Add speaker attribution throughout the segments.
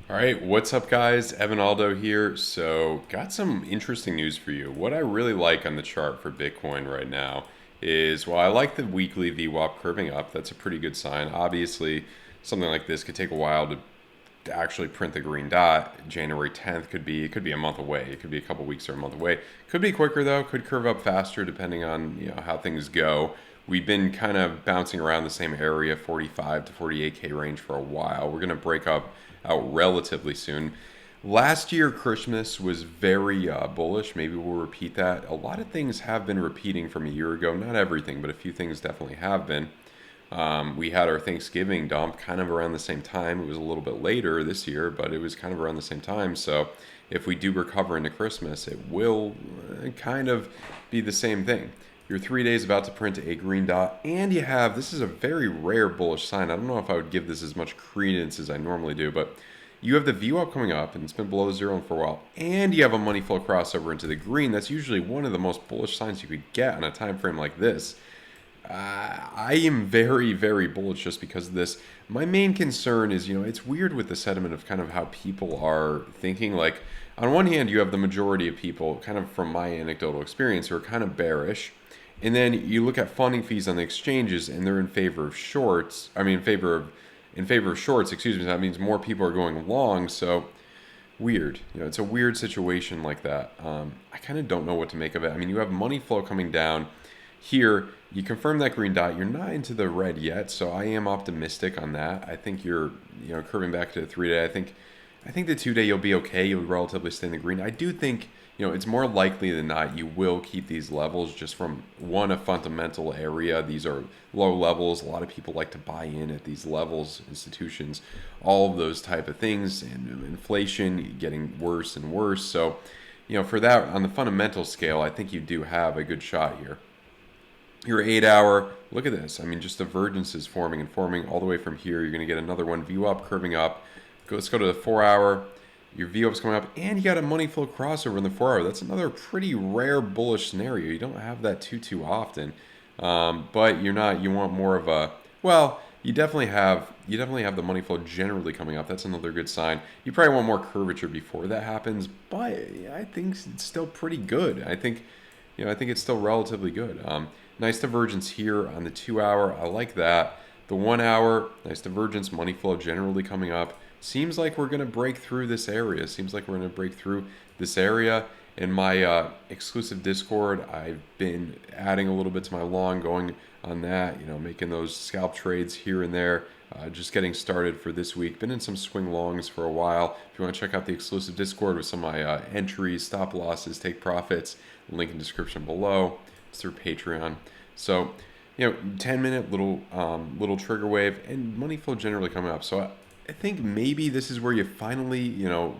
Speaker 1: All right, what's up, guys? Evan Aldo here. So, got some interesting news for you. What I really like on the chart for Bitcoin right now is, well, I like the weekly VWAP curving up. That's a pretty good sign. Obviously, something like this could take a while to actually print the green dot. January 10th it could be a month away. It could be a couple weeks or a month away. Could be quicker though. Could curve up faster depending on how things go. We've been kind of bouncing around the same area, 45 to 48K range for a while. We're gonna break up out relatively soon. Last year, Christmas was very bullish. Maybe we'll repeat that. A lot of things have been repeating from a year ago. Not everything, but a few things definitely have been. We had our Thanksgiving dump kind of around the same time. It was a little bit later this year, but it was kind of around the same time. So if we do recover into Christmas, it will kind of be the same thing. You're 3 days about to print a green dot, and you have this is a very rare bullish sign. I don't know if I would give this as much credence as I normally do, but you have the VWAP coming up, and it's been below zero for a while, and you have a money flow crossover into the green. That's usually one of the most bullish signs you could get on a time frame like this. I am very, very bullish just because of this. My main concern is, it's weird with the sentiment of kind of how people are thinking. Like, on one hand, you have the majority of people, kind of from my anecdotal experience, who are kind of bearish. And then you look at funding fees on the exchanges, and they're in favor of shorts. I mean, in favor of shorts. Excuse me. That means more people are going long. So weird. It's a weird situation like that. I kind of don't know what to make of it. I mean, you have money flow coming down here. You confirm that green dot. You're not into the red yet, so I am optimistic on that. I think you're, curving back to the 3 day. I think the 2 day you'll be okay. You'll relatively stay in the green. I do think, it's more likely than not you will keep these levels just from a fundamental area. These are low levels. A lot of people like to buy in at these levels, institutions, all of those type of things, and inflation getting worse and worse. So, for that on the fundamental scale, I think you do have a good shot here. Your 8 hour, look at this. I mean, just divergences forming and forming all the way from here. You're going to get another one, VWAP curving up. Let's go to the 4 hour. Your VWAP's coming up, and you got a money flow crossover in the 4 hour. That's another pretty rare bullish scenario. You don't have that too often, but you're not. You want more of a, well. You definitely have the money flow generally coming up. That's another good sign. You probably want more curvature before that happens, but I think it's still pretty good. I think it's still relatively good. Nice divergence here on the 2 hour. I like that. The 1 hour, nice divergence, money flow generally coming up. Seems like we're going to break through this area. In my exclusive Discord, I've been adding a little bit to my long, going on that, making those scalp trades here and there. Just getting started for this week. Been in some swing longs for a while. If you want to check out the exclusive Discord with some of my entries, stop losses, take profits, link in description below. It's through Patreon. So, 10-minute little trigger wave and money flow generally coming up. So I think maybe this is where you finally,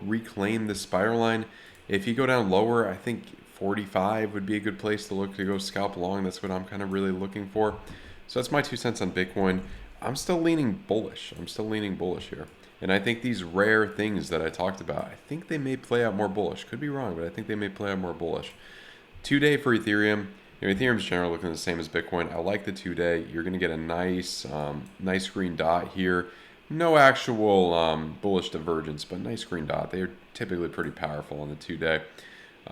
Speaker 1: reclaim the spiral line. If you go down lower, I think 45 would be a good place to look to go scalp long. That's what I'm kind of really looking for. So that's my 2 cents on Bitcoin. I'm still leaning bullish. Here. And I think these rare things that I talked about, I think they may play out more bullish. Could be wrong, but I think they may play out more bullish. 2 day for Ethereum. Ethereum's generally looking the same as Bitcoin. I like the 2 day. You're going to get a nice green dot here. No actual bullish divergence, but nice green dot. They're typically pretty powerful on the 2 day.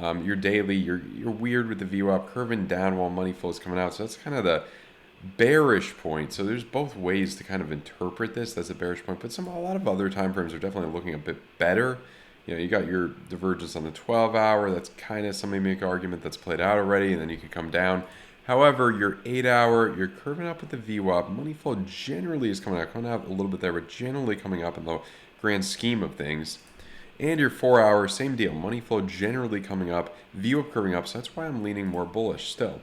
Speaker 1: Your daily, you're weird with the VWAP curving down while money flow is coming out. So that's kind of the bearish point. So there's both ways to kind of interpret this. That's a bearish point, but a lot of other time frames are definitely looking a bit better. You got your divergence on the 12 hour. That's kind of, somebody make an argument that's played out already, and then you can come down. However, your 8 hour, you're curving up with the VWAP. Money flow generally is coming out a little bit there, but generally coming up in the grand scheme of things. And your 4 hour, same deal. Money flow generally coming up, VWAP curving up. So that's why I'm leaning more bullish still.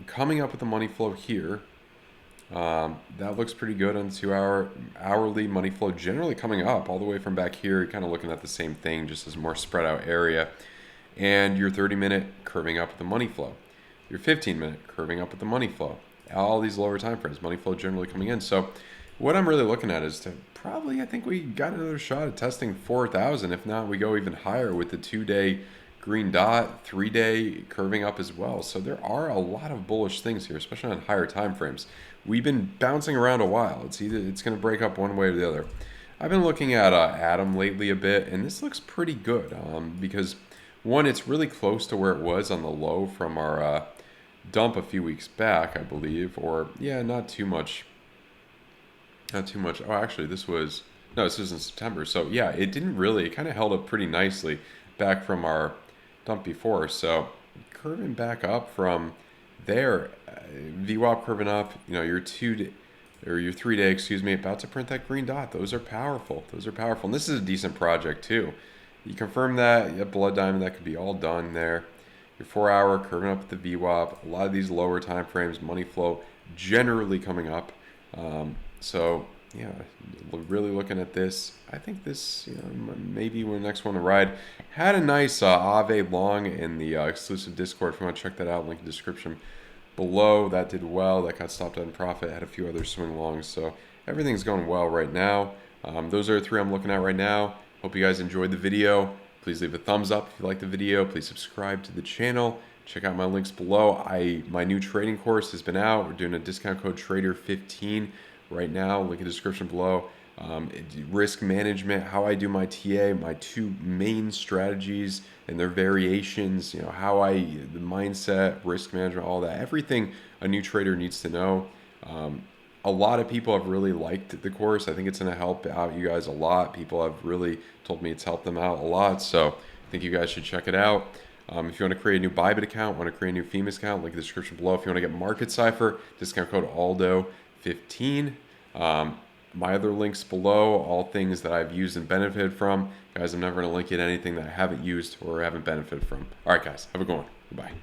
Speaker 1: Coming up with the money flow here, that looks pretty good on 2 hour. Hourly money flow generally coming up all the way from back here. You're kind of looking at the same thing, just as more spread out area. And your 30-minute curving up with the money flow. Your 15-minute curving up with the money flow. All these lower time frames, money flow generally coming in. So what I'm really looking at is to probably, I think we got another shot at testing 4,000. If not, we go even higher with the 2 day green dot, 3 day curving up as well. So there are a lot of bullish things here, especially on higher time frames. We've been bouncing around a while. It's going to break up one way or the other. I've been looking at Atom lately a bit, and this looks pretty good because one, it's really close to where it was on the low from our dump a few weeks back, I believe, or yeah, not too much. Not too much. Oh, actually, this was in September. So yeah, it didn't really. It kind of held up pretty nicely back from our dump before. So curving back up from there, VWAP curving up. You know, your 3 day, excuse me, about to print that green dot. Those are powerful. Those are powerful. And this is a decent project too. You confirm that. You have blood diamond. That could be all done there. Your 4 hour curving up at the VWAP. A lot of these lower time frames, money flow generally coming up. So yeah, really looking at this. I think this, you know, maybe when the next one to ride. Had a nice Ave long in the exclusive Discord. If you want to check that out, link in the description below. That did well. That got stopped on profit. Had a few other swing longs. So everything's going well right now. Those are the three I'm looking at right now. Hope you guys enjoyed the video. Please leave a thumbs up if you like the video. Please subscribe to the channel. Check out my links below. My new trading course has been out. We're doing a discount code TRADER15 right now. Link in the description below. Risk management, how I do my TA, my two main strategies and their variations, you know, the mindset, risk management, all that, everything a new trader needs to know. A lot of people have really liked the course. I think it's going to help out you guys a lot. People have really told me it's helped them out a lot. So I think you guys should check it out. If you want to create a new BITGET account, want to create a new FEMAS account, link in the description below. If you want to get Market Cipher, discount code ALDO15. My other links below, all things that I've used and benefited from. Guys, I'm never going to link in anything that I haven't used or haven't benefited from. All right, guys, have a good one. Goodbye.